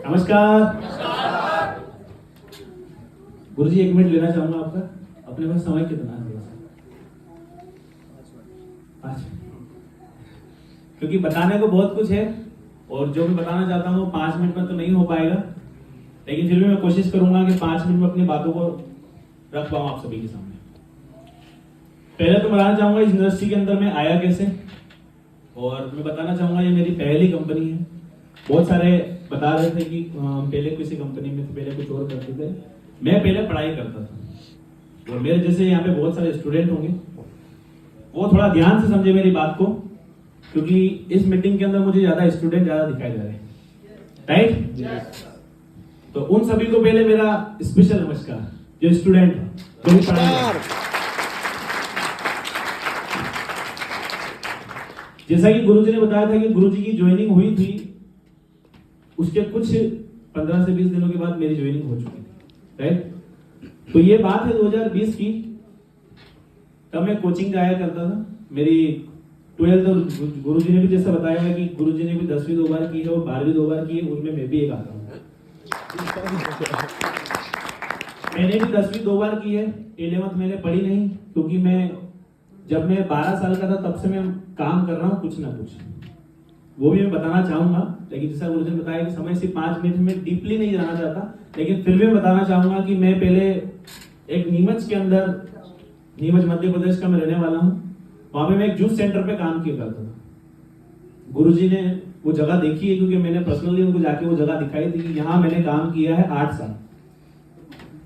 नमस्कार। गुरुजी 1 मिनट लेना चाहूंगा आपका। अपने पास समय कितना है? थोड़ा सा 5 मिनट, क्योंकि बताने को बहुत कुछ है और जो मैं बताना चाहता हूँ 5 मिनट में तो नहीं हो पाएगा, लेकिन फिर भी मैं कोशिश करूंगा कि 5 मिनट में अपनी बातों को रख पाऊँ आप सभी के सामने। पहले तो बताना चाहूंगा इस इंडस्ट्री के अंदर मैं आया कैसे, और मैं बताना चाहूंगा ये मेरी पहली कंपनी है। बहुत सारे बता रहे थे कि पहले किसी कंपनी में थे, पहले कुछ और करते थे। मैं पहले पढ़ाई करता था, और मेरे जैसे यहाँ पे बहुत सारे स्टूडेंट होंगे, वो थोड़ा ध्यान से समझे मेरी बात को, क्योंकि इस मीटिंग के अंदर मुझे ज्यादा स्टूडेंट ज्यादा दिखाई दे रहे हैं, राइट? तो उन सभी को पहले मेरा स्पेशल नमस्कार, जो स्टूडेंट जो भी पढ़ाई। जैसा कि गुरुजी ने बताया था कि गुरुजी की ज्वाइनिंग हुई थी, उसके कुछ 15 से 20 दिनों के बाद मेरी ज्वाइनिंग हो चुकी थी, राइट? तो ये बात है 2020 की। तब मैं कोचिंग जाया करता था। मेरी 12th गुरुजी ने भी जैसा बताया है कि गुरुजी ने भी 10वीं 2 बार की है और 12वीं 2 बार की है, उनमें मैं भी एक आता हूँ। मैंने भी 10वीं 2 बार की है। 11th मैंने पढ़ी नहीं, क्योंकि जब मैं 12 साल का था तब से मैं काम कर रहा हूँ कुछ ना कुछ, वो भी मैं बताना चाहूंगा। लेकिन जैसा गुरुजी ने बताया कि समय से 5 मिनट में डीपली नहीं जाना चाहता, लेकिन फिर भी मैं बताना चाहूंगा कि मैं पहले एक नीमच के अंदर, नीमच मध्य प्रदेश का मैं रहने वाला हूँ, वहां पे मैं एक जूस सेंटर पे काम किया करता था। गुरुजी ने वो जगह देखी है, क्योंकि मैंने पर्सनली उनको जाके वो जगह दिखाई थी कि यहाँ मैंने काम किया है 8 साल।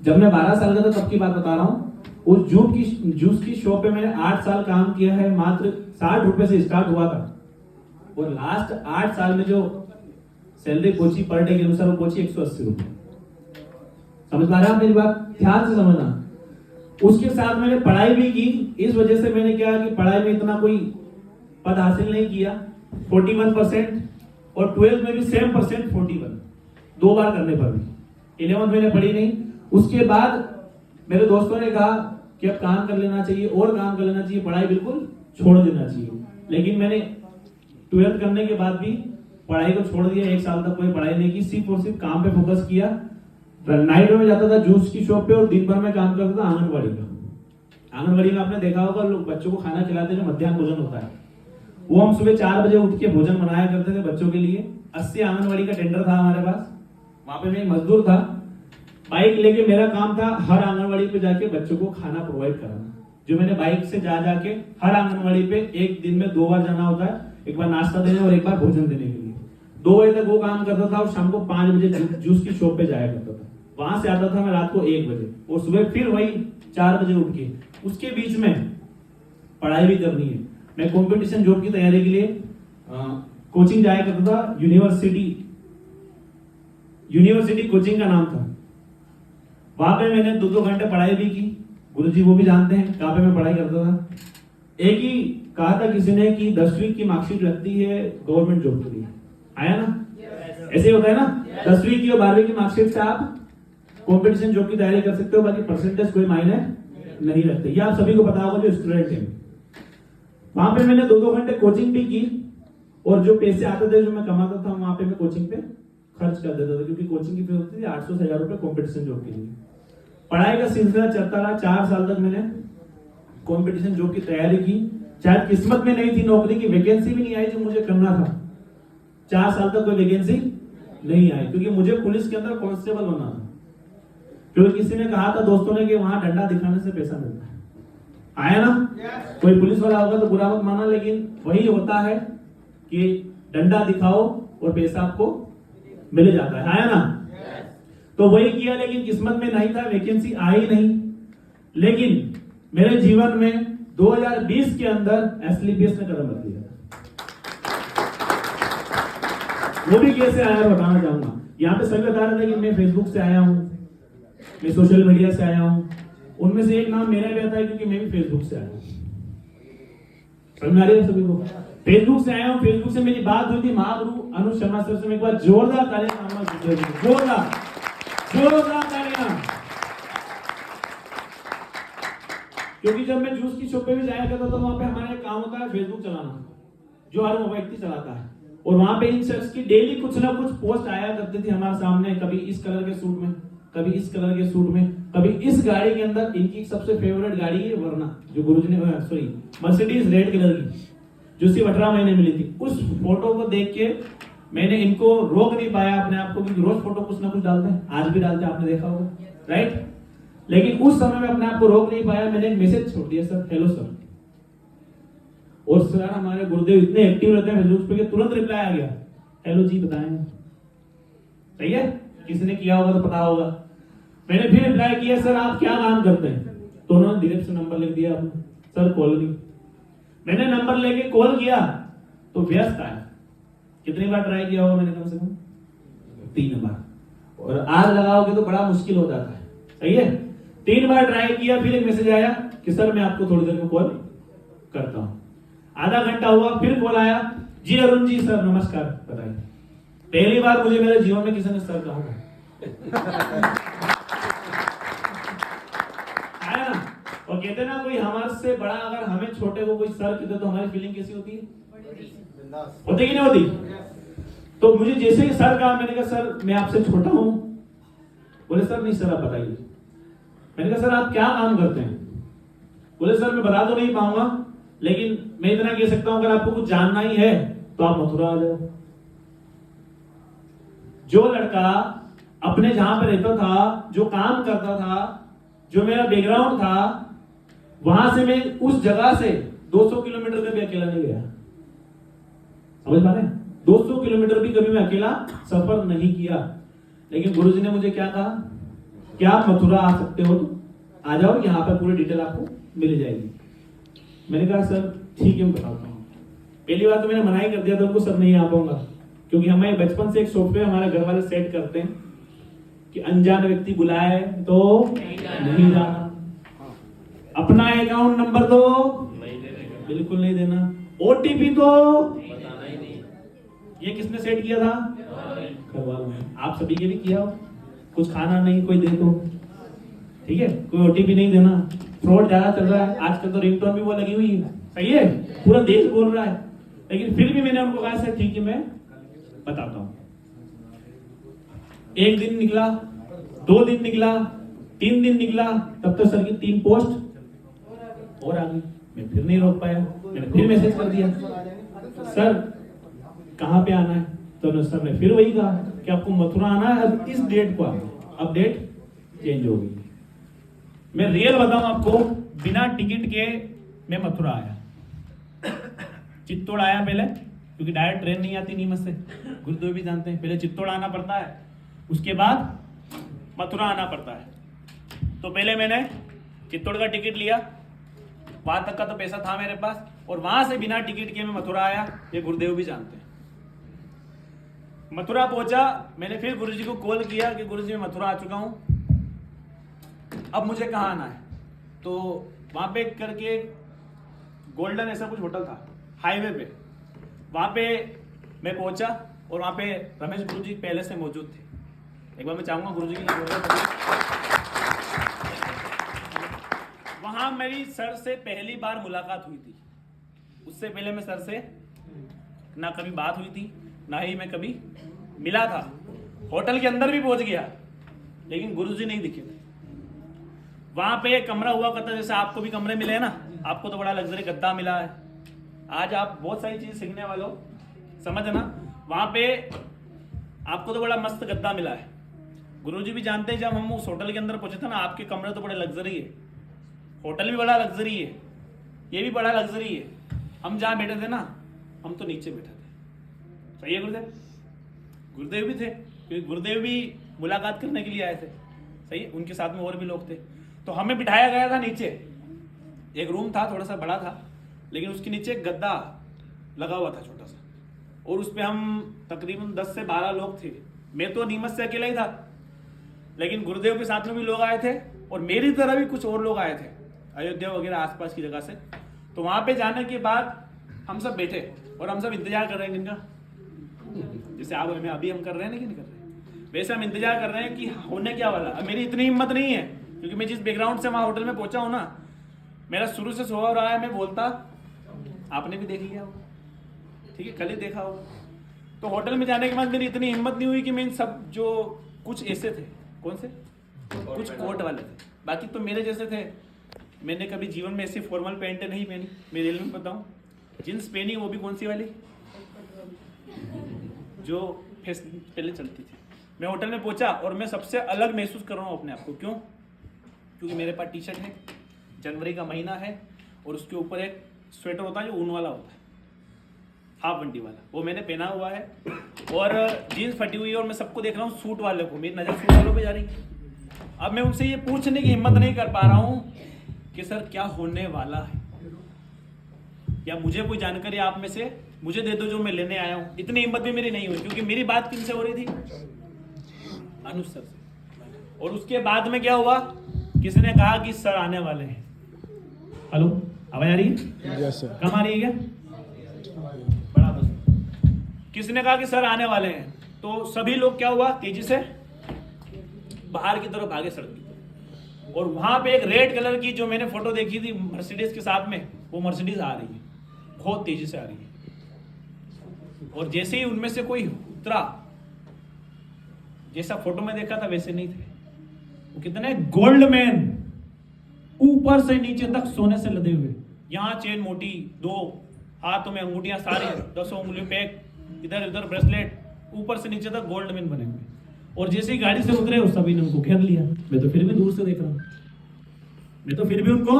जब मैं 12 साल का था तब की बात बता रहा हूँ। उस जूस की शॉप पे मैंने 8 साल काम किया है। मात्र 60 रुपए से स्टार्ट हुआ था, और लास्ट 8 साल में जो सैलरी पहुंची पर डे के अनुसार वो पहुंची 180 रुपए। समझ पा रहे हैं आप मेरी बात? ध्यान से समझना। उसके साथ मैंने पढ़ाई भी की। इस वजह से मैंने क्या कि पढ़ाई में इतना कोई पद हासिल नहीं किया, 41%, और 12th में भी सेम परसेंट 41, 2 बार करने पर भी। 11th मैंने पढ़ी नहीं। उसके बाद मेरे दोस्तों ने कहा कि अब काम कर लेना चाहिए, और काम कर लेना चाहिए, पढ़ाई बिल्कुल छोड़ देना चाहिए। लेकिन मैंने 12th करने के बाद भी पढ़ाई को छोड़ दिया। 1 साल तक कोई पढ़ाई नहीं की, सिर्फ और सिर्फ काम पे फोकस किया। नाइट में जाता था जूस की शॉप पे, और दिन भर में काम करता था आंगनबाड़ी का। आंगनबाड़ी में आपने देखा होगा लोग बच्चों को खाना खिलाते हैं, मध्याह्न भोजन होता है, वो हम सुबह 4 बजे उठ के भोजन बनाया करते थे बच्चों के लिए। 80 आंगनबाड़ी का टेंडर था हमारे पास। वहां पे मैं मजदूर था। बाइक लेके मेरा काम था हर आंगनबाड़ी पे जाके बच्चों को खाना प्रोवाइड कराना। जो मैंने बाइक से जाके हर आंगनबाड़ी पे एक दिन में 2 बार जाना होता है, एक बार नाश्ता देने और एक बार भोजन देने के लिए। 2 बजे तक वो काम करता था, और शाम को 5 बजे जूस की शॉप पे जाया करता था। वहां से आता था मैं रात को 1 बजे, और सुबह फिर वही 4 बजे उठ के। उसके बीच में पढ़ाई भी करनी है। मैं कंपटीशन जॉब की तैयारी के लिए कोचिंग जाया करता था। यूनिवर्सिटी कोचिंग का नाम था। वहां पे मैंने 2-2 घंटे पढ़ाई भी की। गुरुजी वो भी जानते हैं कहां पे मैं पढ़ाई करता था। एक ही कहा था किसी ने कि 10वीं की मार्कशीट लगती है गवर्नमेंट जॉब के लिए, आया ना? ऐसे होता है ना? 10वीं की और 12वीं की मार्कशीट से आप कंपटीशन जॉब की तैयारी कर सकते हो, बाकी परसेंटेज कोई मायने नहीं रखते। ये आप सभी को पता होगा जो स्टूडेंट है। वहां पे मैंने 2-2 घंटे कोचिंग भी की, और जो पैसे आते थे जो मैं कमाता था वहां पे मैं कोचिंग पे खर्च कर देता था, क्योंकि कोचिंग की फीस होती थी 800 से 1000 रुपए कंपटीशन जॉब के लिए। पढ़ाई का सिलसिला चलता रहा। 4 साल तक मैंने कंपटीशन जॉब की तैयारी की। शायद किस्मत में नहीं थी, नौकरी की वैकेंसी भी नहीं आई जो मुझे करना था। 4 साल तक कोई वैकेंसी नहीं आई, क्योंकि मुझे पुलिस के अंदर कांस्टेबल बनना था। क्योंकि किसी ने कहा था दोस्तों ने कि वहां डंडा दिखाने से पैसा मिलता है, आया ना? कोई पुलिस वाला होगा तो बुरा मत माना, लेकिन वही होता है कि डंडा दिखाओ और पैसा आपको मिल जाता है, आया ना? तो वही किया, लेकिन किस्मत में नहीं था, वैकेंसी आई नहीं। लेकिन मेरे जीवन में 2020 के अंदर एसलीपीएस ने कदम रख दिया। वो भी कैसे आया बताना चाहूंगा। यहाँ पे सभी बता रहे थे कि मैं फेसबुक से आया हूँ, मैं सोशल मीडिया से आया हूँ। उनमें से एक नाम मेरा भी आता है, क्योंकि मैं भी फेसबुक से आया हूँ। समझ आ रही है सभी को? फेसबुक से आया हूँ। फेसबुक से मेरी बात हुई थी महागुरु अनुज शर्मा सर से। मैं एक बार जोरदार तालियां, जोरदार तालियां। क्योंकि जब मैं जूस की शॉप पे भी जाया करता था, वहां पे हमारा एक काम होता है फेसबुक चलाना, जो हर वो व्यक्ति चलाता है। और वहां पे इन शख्स की डेली कुछ ना कुछ पोस्ट आया करती थी हमारे सामने, कभी इस कलर के सूट में, कभी इस कलर के सूट में, कभी इस गाड़ी के अंदर। इनकी सबसे फेवरेट गाड़ी है वरना, जो गुरुजी ने सॉरी मर्सिडीज रेड कलर की, जो सिर्फ 18 महीने मिली थी। उस फोटो को देख के मैंने इनको रोक नहीं पाया अपने आप को, क्योंकि रोज फोटो कुछ ना कुछ डालते हैं, आज भी डालते हैं, आपने देखा होगा, राइट। लेकिन उस समय में अपने आप को रोक नहीं पाया, मैंने एक मैसेज छोड़ दिया, सर हेलो सर। और सर हमारे गुरुदेव इतने एक्टिव रहते हैं फेसबुक पे कि तुरंत रिप्लाई आ गया, हेलो जी बताएं। सही है, किसी ने किया होगा तो पता होगा। मैंने फिर रिप्लाई किया, सर आप क्या काम करते हैं? तो उन्होंने धीरे से नंबर लिख दिया आपने, सर कॉल नहीं। मैंने नंबर लेके कॉल किया तो व्यस्त आया। कितनी बार ट्राई किया होगा मैंने? कम से कम 3 बार। और आज लगाओगे तो बड़ा मुश्किल हो जाता है। सही है, 3 बार ट्राई किया, फिर एक मैसेज आया कि सर मैं आपको थोड़ी देर में कॉल करता हूं। आधा घंटा हुआ, फिर कॉल आया, जी अरुण जी सर नमस्कार, बताइए। पहली बार मुझे मेरे जीवन में किसी ने सर कहा आया ना। और कहते ना कोई हमारे से बड़ा अगर हमें छोटे को कोई सर कहते तो हमारी फीलिंग कैसी होती है? होती कि नहीं होती? तो मुझे जैसे ही सर कहा, मैंने कहा सर मैं आपसे छोटा हूं। बोले सर नहीं सर आप बताइए। मैंने कहा सर आप क्या काम करते हैं? बोले सर मैं बता तो नहीं पाऊंगा, लेकिन मैं इतना कह सकता हूं अगर आपको कुछ जानना ही है तो आप मथुरा आ जाओ। जो लड़का अपने जहां पे रहता था, जो काम करता था, जो मेरा बैकग्राउंड था, वहां से मैं उस जगह से 200 किलोमीटर कभी अकेला नहीं गया। समझ पा रहे हैं? 200 किलोमीटर भी कभी मैं अकेला सफर नहीं किया। लेकिन गुरुजी ने मुझे क्या कहा कि आप मथुरा आ सकते हो तो आ जाओ, यहाँ पे पूरी डिटेल आपको मिल जाएगी। मैंने कहा सर ठीक है मैं बताता हूँ। पहली बार तो मैंने मना ही कर दिया था उनको, सर नहीं आ पाऊंगा, क्योंकि हमें बचपन से एक सॉफ्टवेयर हमारे घर वाले सेट करते हैं कि अनजान व्यक्ति बुलाए तो नहीं जाना, अपना अकाउंट नंबर तो बिल्कुल नहीं देना, ओटीपी तो बताना ही नहीं। ये किसने सेट किया था? घर वालों ने। आप सभी के भी किया हो। कुछ खाना नहीं कोई दे तो ठीक है, कोई ओटीपी नहीं देना। फ्रॉड ज्यादा चल रहा है आजकल, तो रिंगटोन भी वो लगी हुई है। सही है, पूरा देश बोल रहा है। लेकिन फिर भी मैंने उनको कहा सर ठीक है मैं बताता हूं। 1 दिन निकला, 2 दिन निकला, 3 दिन निकला, तब तक सर की 3 पोस्ट और आ गई। मैं फिर नहीं रोक पाया, मैंने फिर मैसेज कर दिया सर कहां पे आना है? तो सर ने फिर वही कहा कि आपको मथुरा आना है, अब इस डेट को आना। अब डेट चेंज हो गई। मैं रियल बताऊं आपको, बिना टिकट के मैं मथुरा आया। चित्तौड़ आया पहले, क्योंकि डायरेक्ट ट्रेन नहीं आती नीमच से, गुरुदेव भी जानते हैं। पहले चित्तौड़ आना पड़ता है, उसके बाद मथुरा आना पड़ता है। तो पहले मैंने चित्तौड़ का टिकट लिया, वहां तक का तो पैसा था मेरे पास, और वहां से बिना टिकट के मैं मथुरा आया। ये गुरुदेव भी जानते हैं। मथुरा पहुंचा, मैंने फिर गुरुजी को कॉल किया कि गुरुजी मैं मथुरा आ चुका हूं, अब मुझे कहाँ आना है? तो वहां पे करके गोल्डन ऐसा कुछ होटल था हाईवे पे, वहां पे मैं पहुंचा और वहां पे रमेश गुरुजी पहले से मौजूद थे। एक बार मैं चाहूंगा गुरुजी की वहां मेरी सर से पहली बार मुलाकात हुई थी। उससे पहले मैं सर से ना कभी बात हुई थी, ना ही मैं कभी मिला था। होटल के अंदर भी पहुंच गया, लेकिन गुरुजी नहीं दिखे थे। वहां पे एक कमरा हुआ करता, जैसे आपको भी कमरे मिले हैं ना, आपको तो बड़ा लग्जरी गद्दा मिला है। आज आप बहुत सारी चीज सीखने वाले हो, समझ ना। वहां पे आपको तो बड़ा मस्त गद्दा मिला है। गुरुजी भी जानते हैं, जब हम उस होटल के अंदर पहुंचे थे ना, आपके कमरे तो बड़े लग्जरी है, होटल भी बड़ा लग्जरी है, ये भी बड़ा लग्जरी है। हम जहाँ बैठे थे ना, हम तो नीचे बैठे थे। सही है गुरुदेव? गुरुदेव भी थे, क्योंकि गुरुदेव भी मुलाकात करने के लिए आए थे। सही है, उनके साथ में और भी लोग थे। तो हमें बिठाया गया था नीचे, एक रूम था थोड़ा सा बड़ा था, लेकिन उसके नीचे एक गद्दा लगा हुआ था छोटा सा, और उस पर हम तकरीबन 10 से 12 लोग थे। मैं तो नीमच से अकेला ही था, लेकिन गुरुदेव के साथ में भी लोग आए थे, और मेरी तरह भी कुछ और लोग आए थे अयोध्या वगैरह आसपास की जगह से। तो वहां पे जाने के बाद हम सब बैठे और हम सब इंतजार कर रहे हैं इनका, जैसे आप हमें अभी हम कर रहे हैं नहीं कर रहे, वैसे हम इंतजार कर रहे हैं कि होने क्या वाला। अब मेरी इतनी हिम्मत नहीं है, क्योंकि मैं जिस बैकग्राउंड से वहां होटल में पहुंचा हूं ना, मेरा शुरू से स्वभाव रहा है मैं बोलता, आपने भी देख लिया होगा, ठीक है, कल ही देखा होगा। तो होटल में जाने के बाद मेरी इतनी हिम्मत नहीं हुई कि मैं इन सब जो कुछ ऐसे थे, कौन से कुछ कोट वाले थे, बाकी तो मेरे जैसे थे। मैंने कभी जीवन में ऐसी फॉर्मल पैंट नहीं पहनी। मैं रेल में बताऊँ, जींस पहनी, वो भी कौन सी वाली जो पहले चलती थी। मैं होटल में पहुंचा और मैं सबसे अलग महसूस कर रहा हूँ अपने आप को। क्यों? क्योंकि मेरे पास टी शर्ट है, जनवरी का महीना है, और उसके ऊपर एक स्वेटर होता है जो ऊन वाला होता है, हाफ बंडी वाला, वो मैंने पहना हुआ है, और जीन्स फटी हुई है, और मैं सबको देख रहा हूँ सूट वाले को, मेरी नज़र सूट वालों पे जा रही है। अब मैं उनसे ये पूछने की हिम्मत नहीं कर पा रहा हूँ कि सर क्या होने वाला है, या मुझे कोई जानकारी आप में से मुझे दे दो जो मैं लेने आया हूँ। इतनी हिम्मत भी मेरी नहीं हुई, क्योंकि मेरी बात किनसे हो रही थी? अनुज सर से। और उसके बाद में क्या हुआ, किसी ने कहा कि सर आने वाले हैं। हेलो, आवाज आ रही है? Yes sir. कम आ रही है क्या? बड़ा बस। किसी ने कहा कि सर आने वाले हैं, तो सभी लोग क्या हुआ, तेजी से बाहर की तरफ भागे सड़क की तरफ। और वहां पे एक रेड कलर की जो मैंने फोटो देखी थी मर्सिडीज के साथ में, वो मर्सिडीज आ रही है, बहुत तेजी से आ रही है। और जैसे ही उनमें से कोई उतरा, जैसा फोटो में देखा था वैसे नहीं थे। वो कितने गोल्ड मैन, ऊपर से नीचे तक सोने से लदे हुए, यहाँ चेन मोटी, दो हाथों में अंगूठियां सारी, 10 उंगलियों पे इधर उधर ब्रेसलेट, ऊपर से नीचे तक गोल्ड मैन बने हुए। और जैसे ही गाड़ी से उतरे, उस सभी ने उनको घेर लिया। मैं तो फिर भी दूर से देख रहा हूँ, मैं तो फिर भी उनको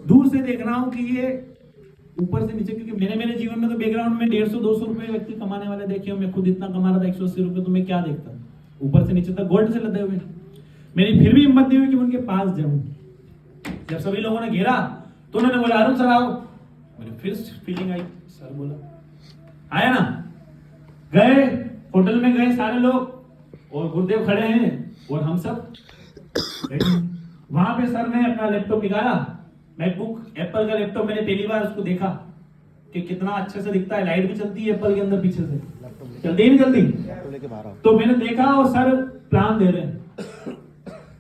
दूर से देख रहा हूँ कि ये ऊपर से नीचे, क्योंकि मेरे जीवन में तो बैकग्राउंड में 150-200 रुपए व्यक्ति कमाने वाले देखे, मैं खुद इतना कमा रहा था 180 रुपए, तो मैं क्या देखता, ऊपर से नीचे तक गोल्ड से लदे हुए। मेरी फिर भी हिम्मत नहीं हुई कि उनके पास जाऊं। जब सभी लोगों ने घेरा तो उन्होंने बोला अरुण सर आओ। मेरी फिर फीलिंग आई, सर बोला आया ना। गए होटल में, गए सारे लोग, और गुरुदेव खड़े हैं और हम सब वहां पे। सर ने अपना लैपटॉप निकाला, मैकबुक एप्पल का लैपटॉप, मैंने पहली बार उसको देखा कि कितना अच्छे से दिखता है, लाइट भी चलती है एप्पल के अंदर पीछे से, चलती ही नहीं चलती। तो मैंने देखा और सर प्लान दे रहे हैं,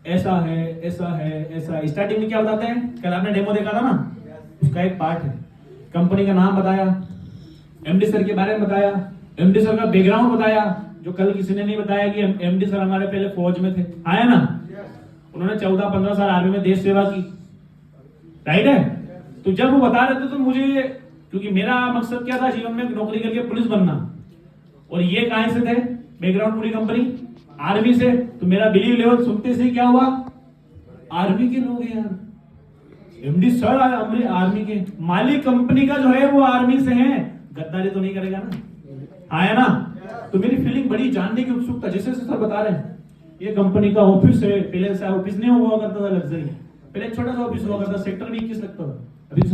ऐसा है ऐसा है ऐसा। स्टार्टिंग में क्या बताते हैं, कल आपने डेमो देखा था ना, उसका एक पार्ट है, कंपनी का नाम बताया, एमडी सर के बारे में बताया, एमडी सर का बैकग्राउंड बताया, जो कल किसी ने नहीं बताया कि एमडी सर हमारे पहले फौज में थे, आया ना। उन्होंने 14-15 साल आर्मी में देश सेवा की, राइट है। तो जब वो बता रहे थे तो मुझे, क्योंकि मेरा मकसद क्या था जीवन में, नौकरी करके पुलिस बनना, और ये कहां से थे, बैकग्राउंड पूरी कंपनी आर्मी से। तो मेरा बिलीव लेवल सुनते से क्या हुआ, आर्मी के लोग हैं यार, एमडी सर आर्मी के, मालिक कंपनी का जो है वो आर्मी से है, गद्दारी तो नहीं करेगा ना, आया ना। तो मेरी फीलिंग बड़ी जानने की उत्सुकता, जैसे सर बता रहे हैं, ये कंपनी का ऑफिस है, पहले से ऑफिस नहीं हुआ करता था लग्जरी, पहले छोटा सा ऑफिस हुआ करता, सेक्टर 21 लगता था, अभी